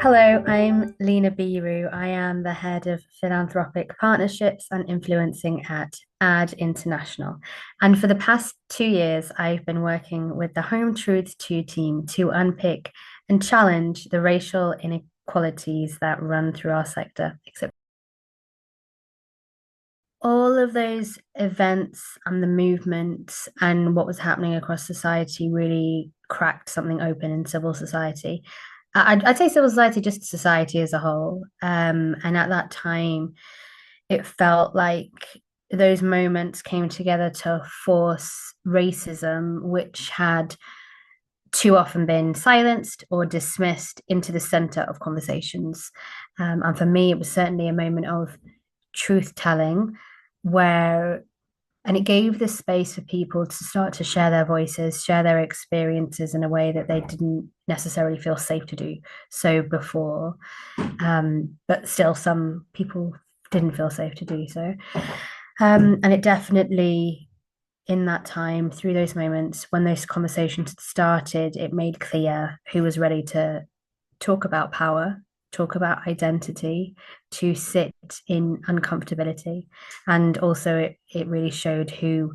Hello, I'm Lena Biru. I am the head of philanthropic partnerships and influencing at Ad International. And for the past 2 years, I've been working with the Home Truths 2 team to unpick and challenge the racial inequalities that run through our sector. Except all of those events and the movements and what was happening across society really cracked something open in civil society. I'd say civil society, just society as a whole. And at that time, it felt like those moments came together to force racism, which had too often been silenced or dismissed, into the center of conversations. And for me, it was certainly a moment of truth telling where and it gave this space for people to start to share their voices, share their experiences in a way that they didn't necessarily feel safe to do so before. But still, some people didn't feel safe to do so. And it definitely, in that time, through those moments, when those conversations started, it made clear who was ready to talk about power, talk about identity, to sit in uncomfortability. And also, it really showed who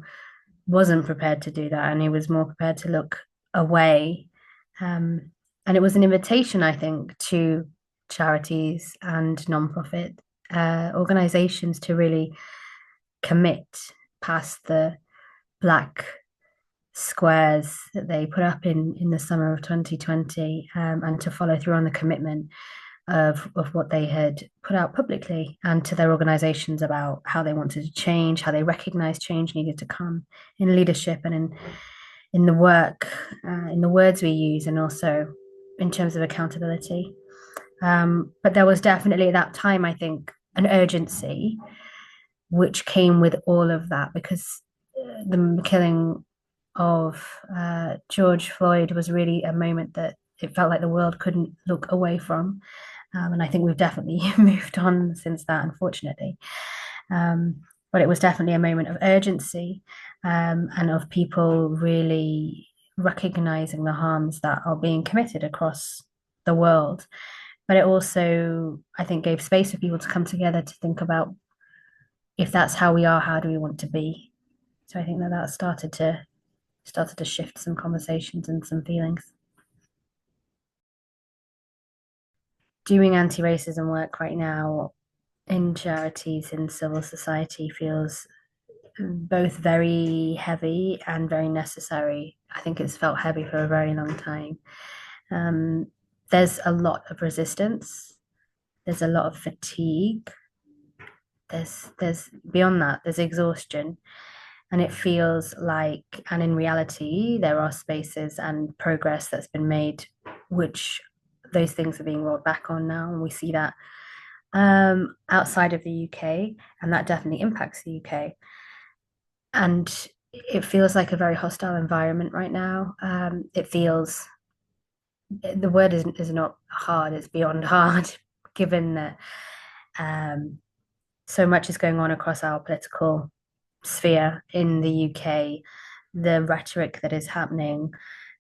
wasn't prepared to do that and who was more prepared to look away. Um, and it was an invitation, I think, to charities and nonprofit organizations to really commit past the black squares that they put up in the summer of 2020, and to follow through on the commitment of what they had put out publicly and to their organizations about how they wanted to change, how they recognized change needed to come in leadership and in the work, in the words we use, and also in terms of accountability. But there was definitely at that time, I think, an urgency which came with all of that because the killing of George Floyd was really a moment that it felt like the world couldn't look away from. And I think we've definitely moved on since that, unfortunately. Um, but it was definitely a moment of urgency, and of people really recognizing the harms that are being committed across the world. But it also, I think, gave space for people to come together to think about if that's how we are, how do we want to be? So I think that started to shift some conversations and some feelings. Doing anti-racism work right now in charities in civil society feels both very heavy and very necessary. I think it's felt heavy for a very long time. Um, there's a lot of resistance. There's a lot of fatigue. There's beyond that. There's exhaustion, and it feels like, and in reality, there are spaces and progress that's been made, which those things are being rolled back on now, and we see that outside of the UK, and that definitely impacts the UK. And it feels like a very hostile environment right now. It feels the word is not hard; it's beyond hard, given that um, so much is going on across our political sphere in the UK. The rhetoric that is happening,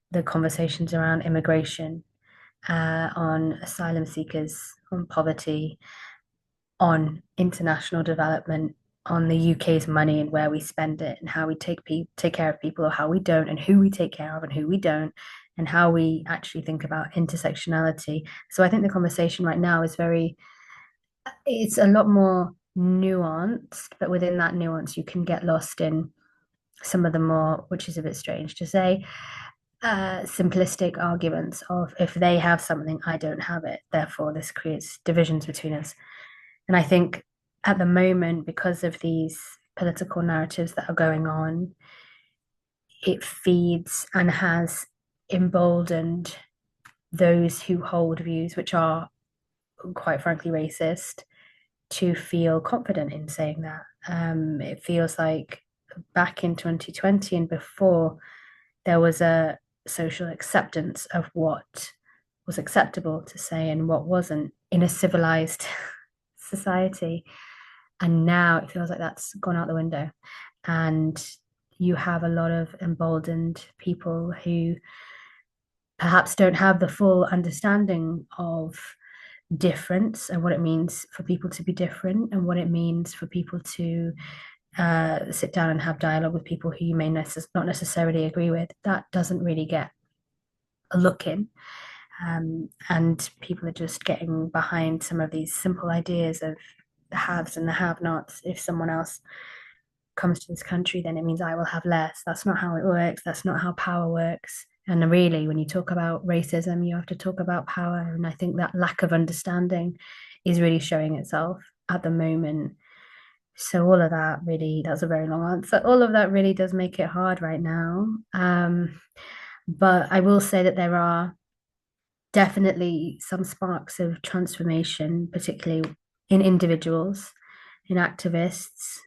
the conversations around immigration, on asylum seekers, on poverty, on international development, on the UK's money and where we spend it, and how we take care of people or how we don't, and who we take care of and who we don't, and how we actually think about intersectionality. So I think the conversation right now is it's a lot more nuanced, but within that nuance, you can get lost in some of the more, which is a bit strange to say, simplistic arguments of if they have something, I don't have it. Therefore, this creates divisions between us. And I think at the moment, because of these political narratives that are going on, it feeds and has emboldened those who hold views which are quite frankly racist to feel confident in saying that. It feels like back in 2020 and before, there was a social acceptance of what was acceptable to say and what wasn't in a civilized society. And now it feels like that's gone out the window. And you have a lot of emboldened people who perhaps don't have the full understanding of difference and what it means for people to be different and what it means for people to sit down and have dialogue with people who you may not necessarily agree with, that doesn't really get a look in. And people are just getting behind some of these simple ideas of the haves and the have nots. If someone else comes to this country, then it means I will have less. That's not how it works. That's not how power works. And really, when you talk about racism, you have to talk about power. And I think that lack of understanding is really showing itself at the moment. So all of that really, that's a very long answer. All of that really does make it hard right now. But I will say that there are definitely some sparks of transformation, particularly in individuals, in activists,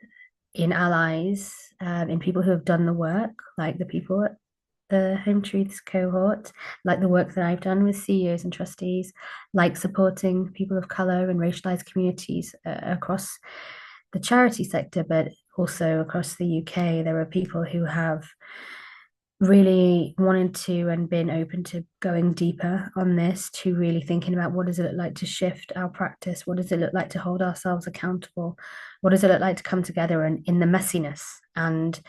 in allies, in people who have done the work, like the people at the Home Truths cohort, like the work that I've done with CEOs and trustees, like supporting people of colour and racialised communities across the charity sector, but also across the UK. There are people who have really wanted to and been open to going deeper on this, to really thinking about what does it look like to shift our practice, what does it look like to hold ourselves accountable, what does it look like to come together and in the messiness and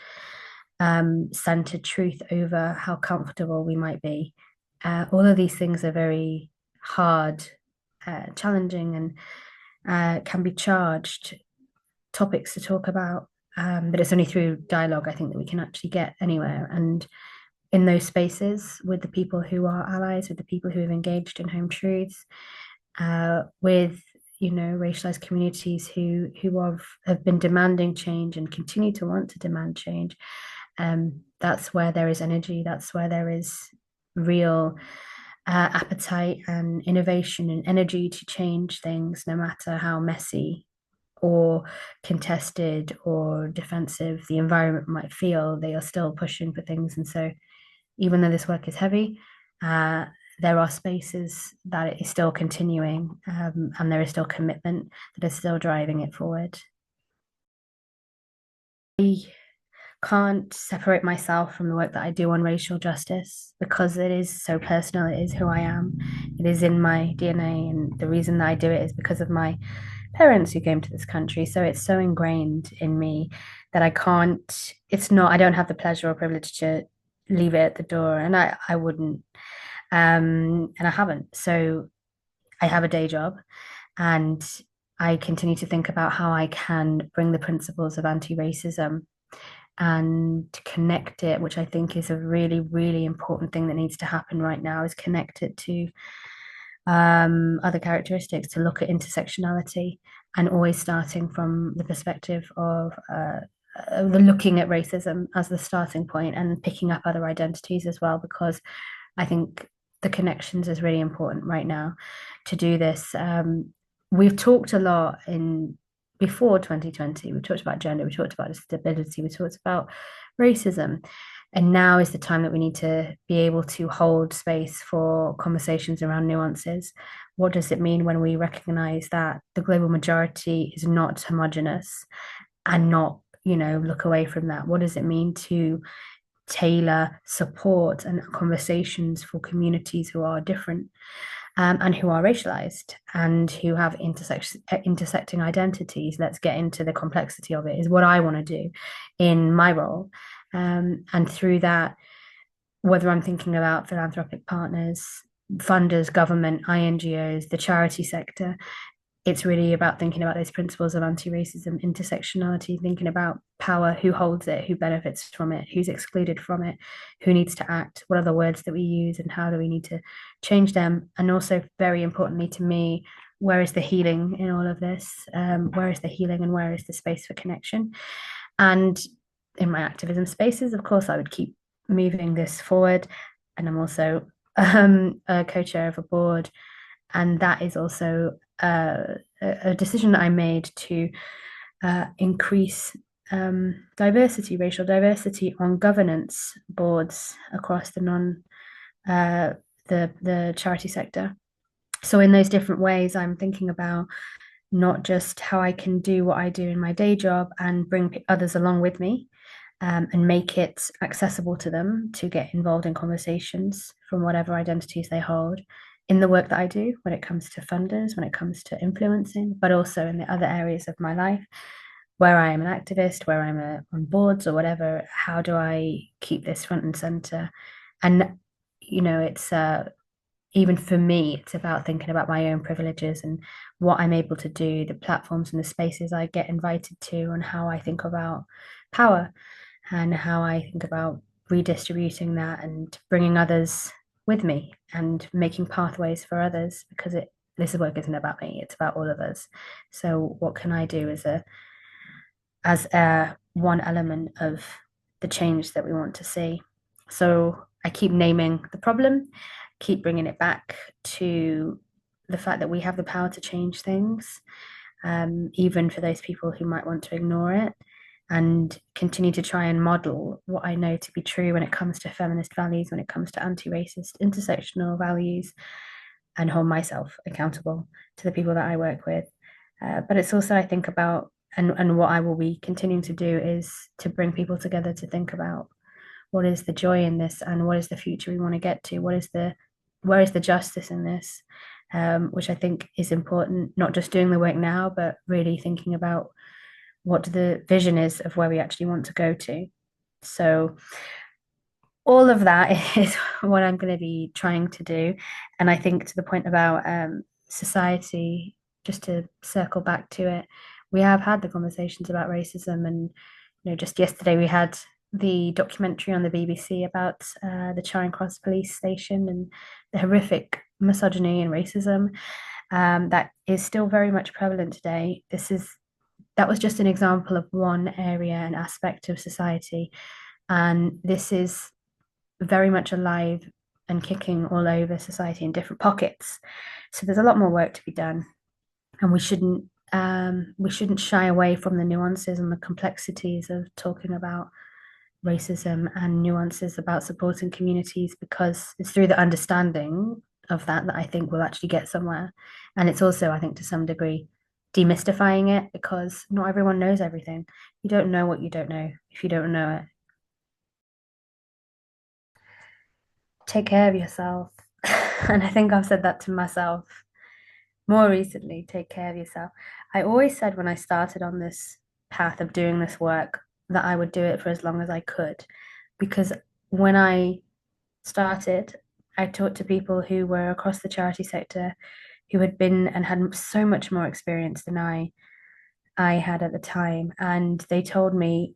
centered truth over how comfortable we might be. All of these things are very hard, challenging, and can be charged topics to talk about. But it's only through dialogue, I think, that we can actually get anywhere. And in those spaces with the people who are allies, with the people who have engaged in home truths, with racialized communities who have been demanding change and continue to want to demand change. That's where there is energy. That's where there is real appetite and innovation and energy to change things, no matter how messy or contested or defensive the environment might feel. They are still pushing for things, and so even though this work is heavy, there are spaces that it is still continuing, and there is still commitment that is still driving it forward. I can't separate myself from the work that I do on racial justice because it is so personal. It is who I am. It is in my DNA, and the reason that I do it is because of my parents who came to this country. So it's so ingrained in me that I can't, it's not, I don't have the pleasure or privilege to leave it at the door. And I wouldn't. And I haven't. So I have a day job and I continue to think about how I can bring the principles of anti-racism and connect it, which I think is a really, really important thing that needs to happen right now, is connect it to other characteristics, to look at intersectionality, and always starting from the perspective of looking at racism as the starting point and picking up other identities as well, because I think the connections is really important right now to do this. We've talked a lot in before 2020, we talked about gender, we talked about stability, we talked about racism. And now is the time that we need to be able to hold space for conversations around nuances. What does it mean when we recognize that the global majority is not homogenous and not, look away from that? What does it mean to tailor support and conversations for communities who are different? And who are racialized and who have intersecting identities. Let's get into the complexity of it, is what I want to do in my role. And through that, whether I'm thinking about philanthropic partners, funders, government, INGOs, the charity sector, it's really about thinking about those principles of anti-racism, intersectionality, thinking about power, who holds it, who benefits from it, who's excluded from it, who needs to act, what are the words that we use, and how do we need to change them. And also, very importantly to me, where is the healing in all of this? Where is the healing and where is the space for connection? And in my activism spaces, of course, I would keep moving this forward. And I'm also a co-chair of a board, and that is also a decision that I made to increase diversity, racial diversity on governance boards across the charity sector. So in those different ways, I'm thinking about not just how I can do what I do in my day job and bring others along with me, and make it accessible to them to get involved in conversations from whatever identities they hold. in the work that I do when it comes to funders, when it comes to influencing, but also in the other areas of my life where I am an activist, where I'm on boards or whatever. How do I keep this front and center? And, it's even for me, it's about thinking about my own privileges and what I'm able to do, the platforms and the spaces I get invited to, and how I think about power and how I think about redistributing that and bringing others with me and making pathways for others because this work isn't about me, it's about all of us. So what can I do as a one element of the change that we want to see? So I keep naming the problem, keep bringing it back to the fact that we have the power to change things, even for those people who might want to ignore it, and continue to try and model what I know to be true when it comes to feminist values, when it comes to anti-racist, intersectional values, and hold myself accountable to the people that I work with. But it's also, I think about, and what I will be continuing to do is to bring people together to think about what is the joy in this and what is the future we want to get to, where is the justice in this, which I think is important, not just doing the work now, but really thinking about what the vision is of where we actually want to go to. So all of that is what I'm going to be trying to do. And I think to the point about society, just to circle back to it, we have had the conversations about racism. And, just yesterday we had the documentary on the BBC about the Charing Cross police station and the horrific misogyny and racism that is still very much prevalent today. That was just an example of one area and aspect of society. And this is very much alive and kicking all over society in different pockets. So there's a lot more work to be done, and we shouldn't shy away from the nuances and the complexities of talking about racism and nuances about supporting communities because it's through the understanding of that I think we'll actually get somewhere. And it's also, I think, to some degree, demystifying it because not everyone knows everything. You don't know what you don't know if you don't know it. Take care of yourself. And I think I've said that to myself more recently. Take care of yourself. I always said when I started on this path of doing this work that I would do it for as long as I could. Because when I started, I talked to people who were across the charity sector who had been and had so much more experience than I had at the time. And they told me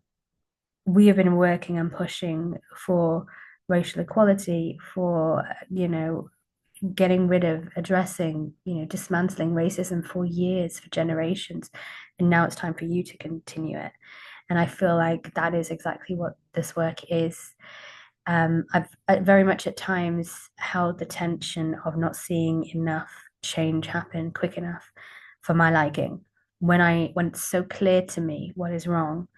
we have been working and pushing for racial equality, for, getting rid of, addressing, dismantling racism for years, for generations. And now it's time for you to continue it. And I feel like that is exactly what this work is. I've very much at times held the tension of not seeing enough change happen quick enough for my liking. When it's so clear to me what is wrong,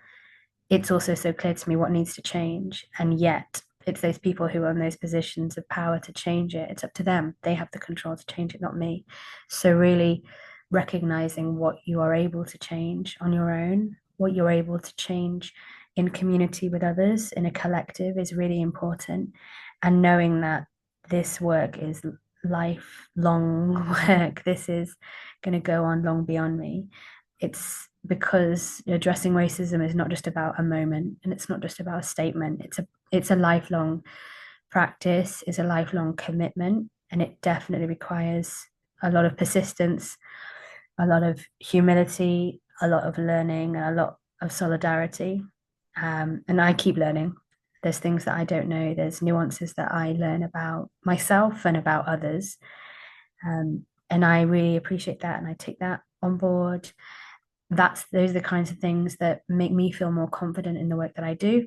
it's also so clear to me what needs to change. And yet, it's those people who are in those positions of power to change it. It's up to them. They have the control to change it, not me. So, really recognizing what you are able to change on your own, what you're able to change in community with others, in a collective, is really important. And knowing that this work is lifelong work, this is going to go on long beyond me. It's because addressing racism is not just about a moment and it's not just about a statement. It's a lifelong practice, it's a lifelong commitment, and it definitely requires a lot of persistence, a lot of humility, a lot of learning, and a lot of solidarity. And I keep learning. There's things that I don't know. There's nuances that I learn about myself and about others. And I really appreciate that, and I take that on board. Those are the kinds of things that make me feel more confident in the work that I do,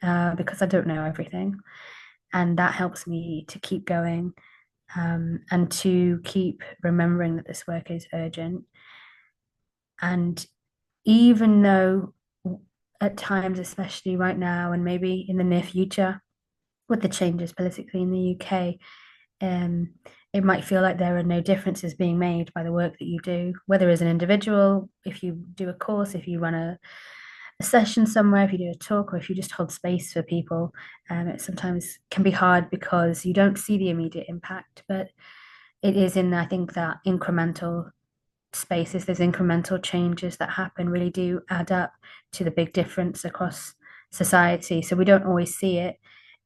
because I don't know everything, and that helps me to keep going, and to keep remembering that this work is urgent. And even though at times, especially right now, and maybe in the near future, with the changes politically in the UK, um, it might feel like there are no differences being made by the work that you do, whether as an individual, if you do a course, if you run a session somewhere, if you do a talk, or if you just hold space for people. It sometimes can be hard because you don't see the immediate impact. But it is in, I think, that incremental spaces, those incremental changes that happen really do add up to the big difference across society. So we don't always see it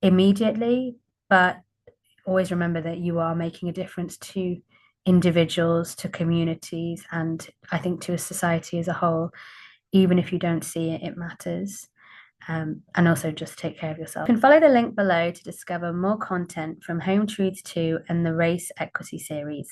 immediately, but always remember that you are making a difference to individuals, to communities, and I think to a society as a whole. Even if you don't see it, it matters. And also just take care of yourself. You can follow the link below to discover more content from Home Truths 2 and the Race Equity series.